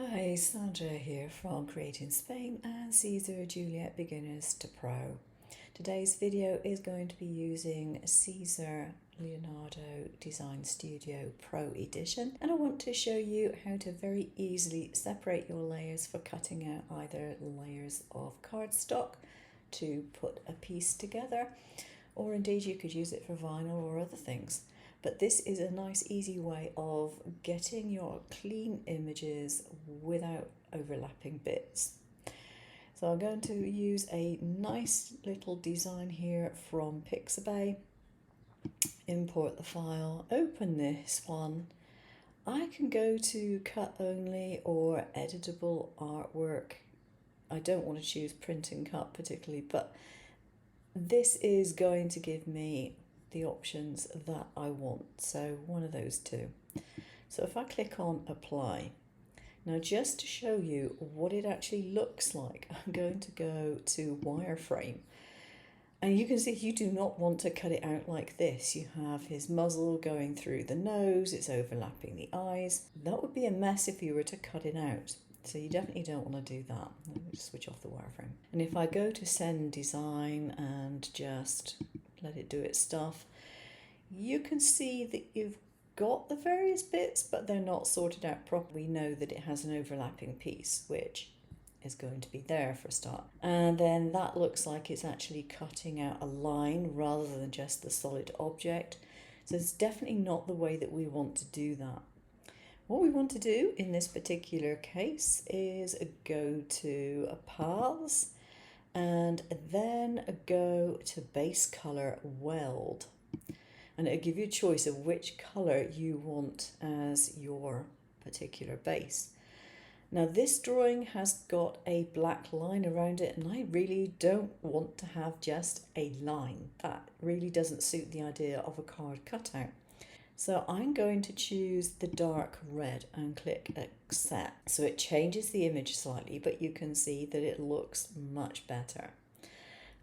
Hi, Sandra here from Createinspain and Siser Juliet Beginners to Pro. Today's video is going to be using Siser Leonardo Design Studio Pro Edition, and I want to show you how to very easily separate your layers for cutting out either layers of cardstock to put a piece together, or indeed you could use it for vinyl or other things. But this is a nice easy way of getting your clean images without overlapping bits. So I'm going to use a nice little design here from Pixabay. Import the file, open this one. I can go to cut only or editable artwork. I don't want to choose print and cut particularly, but this is going to give me the options that I want, so one of those two. So if I click on apply, now just to show you what it actually looks like, I'm going to go to wireframe, and you can see you do not want to cut it out like this. You have his muzzle going through the nose, it's overlapping the eyes. That would be a mess if you were to cut it out. So you definitely don't want to do that. Let me just switch off the wireframe. And if I go to send design and just let it do its stuff, you can see that you've got the various bits, but they're not sorted out properly. We know that it has an overlapping piece, which is going to be there for a start. And then that looks like it's actually cutting out a line rather than just the solid object. So it's definitely not the way that we want to do that. What we want to do in this particular case is go to Paths and then go to Base Color Weld. And it'll give you a choice of which colour you want as your particular base. Now this drawing has got a black line around it, and I really don't want to have just a line. That really doesn't suit the idea of a card cutout. So I'm going to choose the dark red and click accept. So it changes the image slightly, but you can see that it looks much better.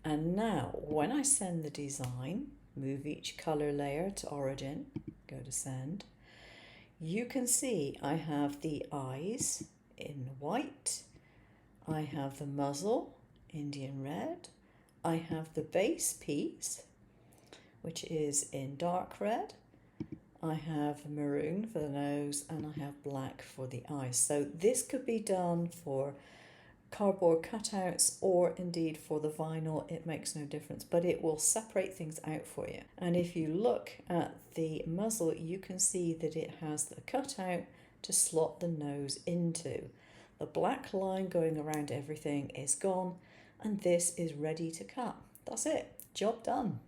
And now when I send the design, move each color layer to origin, go to send, you can see I have the eyes in white, I have the muzzle, Indian red, I have the base piece, which is in dark red, I have maroon for the nose, and I have black for the eyes. So this could be done for cardboard cutouts or indeed for the vinyl. It makes no difference, but it will separate things out for you. And if you look at the muzzle, you can see that it has the cutout to slot the nose into. The black line going around everything is gone, and this is ready to cut. That's it, job done.